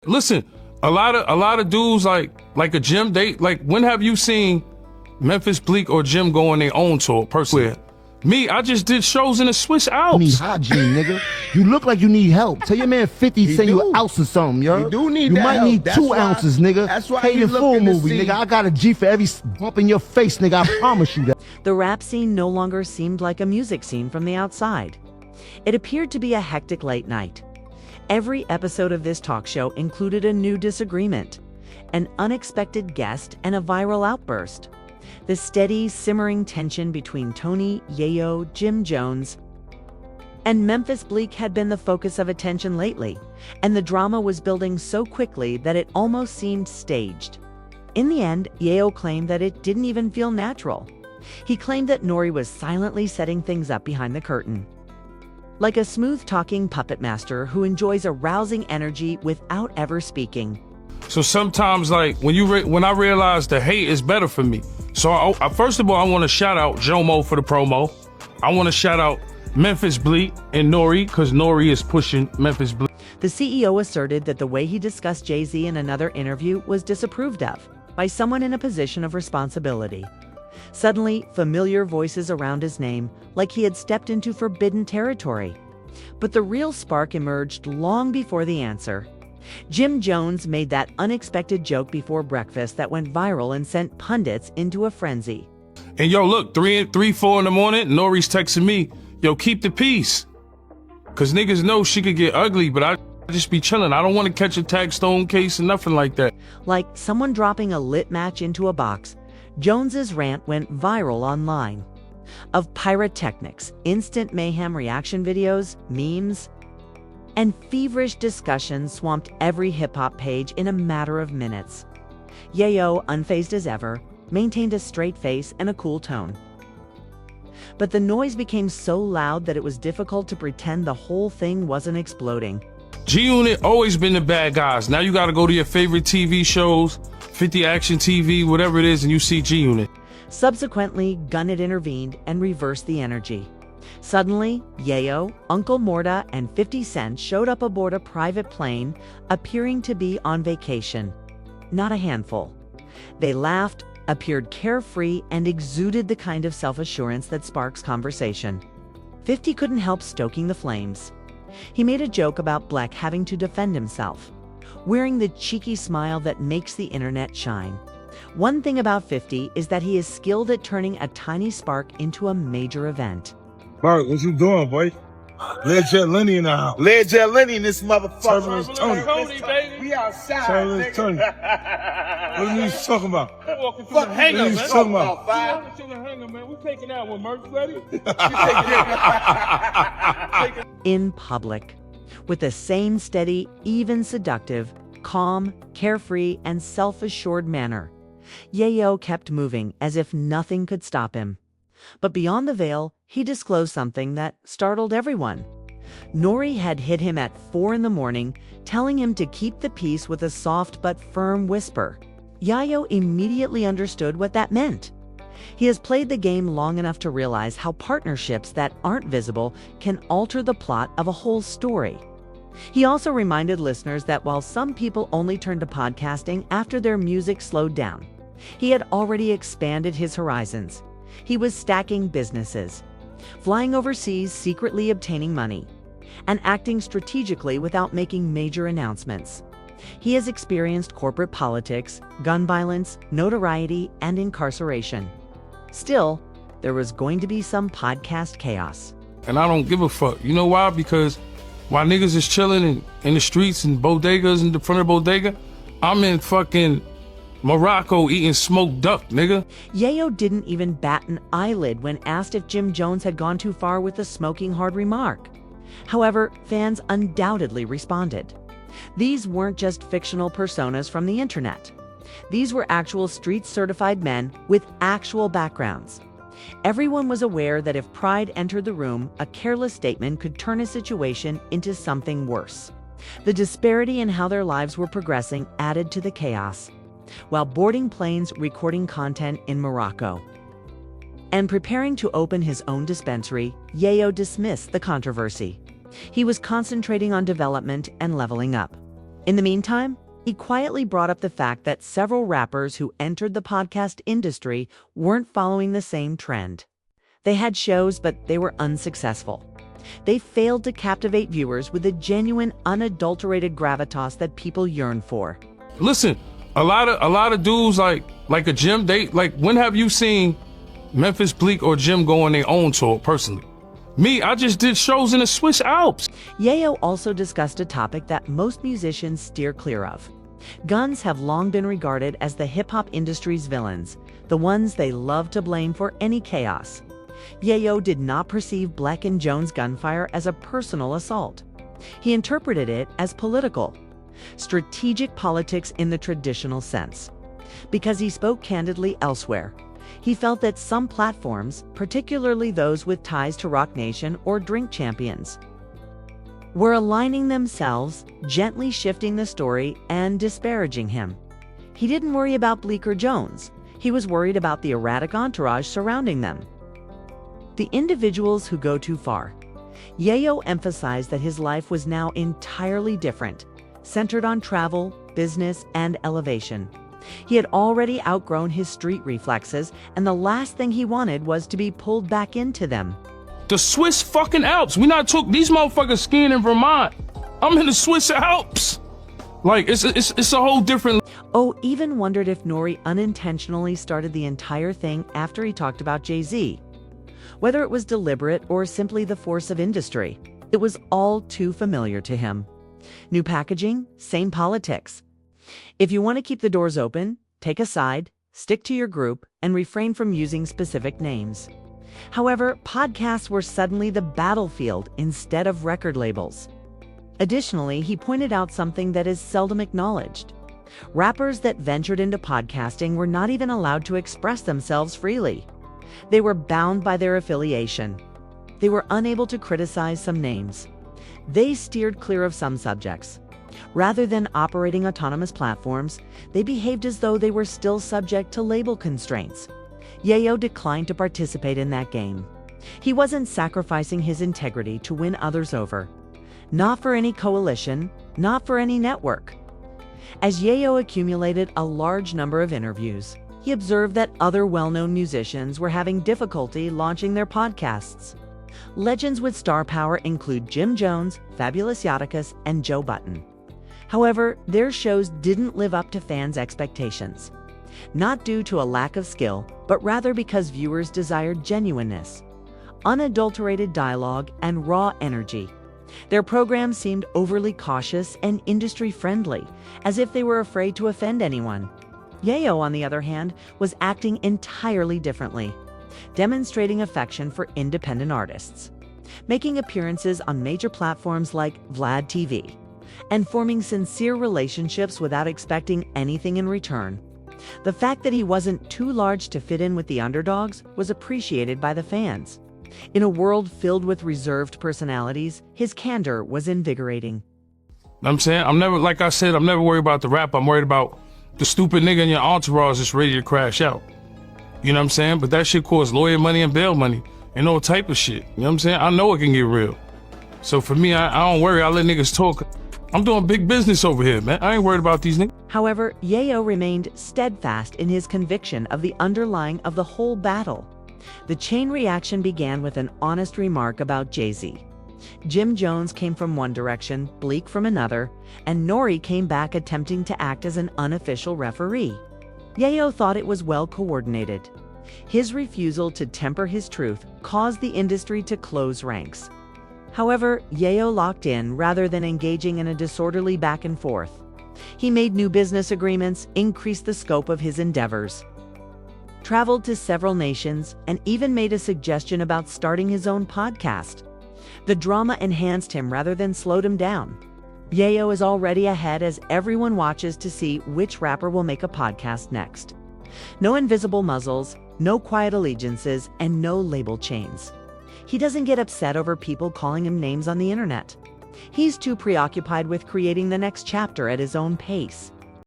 Listen, a lot of dudes like a Jim. When have you seen Memphis Bleak or Jim go on their own tour personally? Me, I just did shows in the Swiss Alps. You need hygiene, nigga. You look like you need help. Tell your man 50 send you an ounce or something, yo. You do need You that might help. need That's 2 why- ounces, nigga. that's why Paid you in full looking to movie, see- nigga. I got a G for every bump in your face, nigga. I promise you that. The rap scene no longer seemed like a music scene from the outside. It appeared to be a hectic late night. Every episode of this talk show included a new disagreement, an unexpected guest, and a viral outburst. The steady, simmering tension between Tony Yayo, Jim Jones, and Memphis Bleak had been the focus of attention lately, and the drama was building so quickly that it almost seemed staged. In the end, Yayo claimed that it didn't even feel natural. He claimed that Nori was silently setting things up behind the curtain. Like a smooth-talking puppet master who enjoys a rousing energy without ever speaking. So sometimes, like, when I realize the hate is better for me. So I first of all, I want to shout out Jomo for the promo. I want to shout out Memphis Bleak and Nori, because Nori is pushing Memphis Bleak. The CEO asserted that the way he discussed Jay-Z in another interview was disapproved of by someone in a position of responsibility. Suddenly, familiar voices around his name, like he had stepped into forbidden territory. But the real spark emerged long before the answer. Jim Jones made that unexpected joke before breakfast that went viral and sent pundits into a frenzy. And yo, look, 4 in the morning, Nori's texting me, yo, keep the peace. Cause niggas know she could get ugly, but I just be chilling. I don't want to catch a tag stone case or nothing like that. Like someone dropping a lit match into a box, Jones's rant went viral online. Of pyrotechnics, instant mayhem reaction videos, memes, and feverish discussions swamped every hip-hop page in a matter of minutes. Yayo, unfazed as ever, maintained a straight face and a cool tone. But the noise became so loud that it was difficult to pretend the whole thing wasn't exploding. G-Unit always been the bad guys. Now you gotta go to your favorite TV shows, 50 Action TV, whatever it is, and you see G-Unit. Subsequently, Gunnett intervened and reversed the energy. Suddenly, Yayo, Uncle Morta, and 50 Cent showed up aboard a private plane, appearing to be on vacation. Not a handful. They laughed, appeared carefree, and exuded the kind of self-assurance that sparks conversation. 50 couldn't help stoking the flames. He made a joke about Black having to defend himself, wearing the cheeky smile that makes the internet shine. One thing about 50 is that he is skilled at turning a tiny spark into a major event. Mark, what you doing, boy? Ledjet Lenny in the house. Ledjet Lenny and this motherfucker. Turbulence Tony. We outside. Turbulence Tony. What are you talking about? Walking Fuck What are you talking about? Walking through the hangar, man. We taking out with Merch ready. In public, with the same steady, even seductive, calm, carefree, and self-assured manner, Yayo kept moving as if nothing could stop him. But beyond the veil, he disclosed something that startled everyone. Nori had hit him at 4 in the morning, telling him to keep the peace with a soft but firm whisper. Yayo immediately understood what that meant. He has played the game long enough to realize how partnerships that aren't visible can alter the plot of a whole story. He also reminded listeners that while some people only turned to podcasting after their music slowed down, he had already expanded his horizons. He was stacking businesses, flying overseas, secretly obtaining money, and acting strategically without making major announcements. He has experienced corporate politics, gun violence, notoriety, and incarceration. Still, there was going to be some podcast chaos. And I don't give a fuck. You know why? Because while niggas is chilling in the streets and bodegas in the front of the bodega, I'm in fucking Morocco eating smoked duck, nigga. Yayo didn't even bat an eyelid when asked if Jim Jones had gone too far with the smoking hard remark. However, fans undoubtedly responded. These weren't just fictional personas from the internet. These were actual street-certified men with actual backgrounds. Everyone was aware that if pride entered the room, a careless statement could turn a situation into something worse. The disparity in how their lives were progressing added to the chaos. While boarding planes, recording content in Morocco, and preparing to open his own dispensary, Yayo dismissed the controversy. He was concentrating on development and leveling up. In the meantime, he quietly brought up the fact that several rappers who entered the podcast industry weren't following the same trend. They had shows, but they were unsuccessful. They failed to captivate viewers with the genuine, unadulterated gravitas that people yearn for. Listen, a lot of dudes like a Jim, when have you seen Memphis Bleak or Jim go on their own tour personally? Me, I just did shows in the Swiss Alps. Yayo also discussed a topic that most musicians steer clear of. Guns have long been regarded as the hip-hop industry's villains, the ones they love to blame for any chaos. Yayo did not perceive Bleck and Jones' gunfire as a personal assault. He interpreted it as political, strategic politics in the traditional sense. Because he spoke candidly elsewhere, he felt that some platforms, particularly those with ties to Rock Nation or Drink Champions, were aligning themselves, gently shifting the story and disparaging him. He didn't worry about Bleak or Jones. He was worried about the erratic entourage surrounding them. The individuals who go too far. Yayo emphasized that his life was now entirely different, centered on travel, business, and elevation. He had already outgrown his street reflexes, and the last thing he wanted was to be pulled back into them. The Swiss fucking Alps. We not took these motherfuckers skiing in Vermont. I'm in the Swiss Alps. Like, it's a whole different. Oh, even wondered if Nori unintentionally started the entire thing after he talked about Jay-Z. Whether it was deliberate or simply the force of industry, it was all too familiar to him. New packaging, same politics. If you want to keep the doors open, take a side, stick to your group, and refrain from using specific names. However, podcasts were suddenly the battlefield instead of record labels. Additionally, he pointed out something that is seldom acknowledged. Rappers that ventured into podcasting were not even allowed to express themselves freely. They were bound by their affiliation. They were unable to criticize some names. They steered clear of some subjects. Rather than operating autonomous platforms, they behaved as though they were still subject to label constraints. Yayo declined to participate in that game. He wasn't sacrificing his integrity to win others over. Not for any coalition, not for any network. As Yayo accumulated a large number of interviews, he observed that other well-known musicians were having difficulty launching their podcasts. Legends with star power include Jim Jones, Fabulous Yachticus, and Joe Button. However, their shows didn't live up to fans' expectations. Not due to a lack of skill, but rather because viewers desired genuineness, unadulterated dialogue, and raw energy. Their programs seemed overly cautious and industry-friendly, as if they were afraid to offend anyone. Yayo, on the other hand, was acting entirely differently, demonstrating affection for independent artists, making appearances on major platforms like Vlad TV, and forming sincere relationships without expecting anything in return. The fact that he wasn't too large to fit in with the underdogs was appreciated by the fans. In a world filled with reserved personalities, his candor was invigorating. I'm saying, I'm never worried about the rap. I'm worried about the stupid nigga in your entourage that's ready to crash out. You know what I'm saying? But that shit costs lawyer money and bail money and all type of shit. You know what I'm saying? I know it can get real. So for me, I don't worry. I let niggas talk. I'm doing big business over here, man. I ain't worried about these niggas. However, Yayo remained steadfast in his conviction of the underlying of the whole battle. The chain reaction began with an honest remark about Jay-Z. Jim Jones came from one direction, Bleak from another, and Nori came back attempting to act as an unofficial referee. Yayo thought it was well coordinated. His refusal to temper his truth caused the industry to close ranks. However, Yayo locked in rather than engaging in a disorderly back and forth. He made new business agreements, increased the scope of his endeavors, traveled to several nations, and even made a suggestion about starting his own podcast. The drama enhanced him rather than slowed him down. Yayo is already ahead as everyone watches to see which rapper will make a podcast next. No invisible muzzles, no quiet allegiances, and no label chains. He doesn't get upset over people calling him names on the internet. He's too preoccupied with creating the next chapter at his own pace.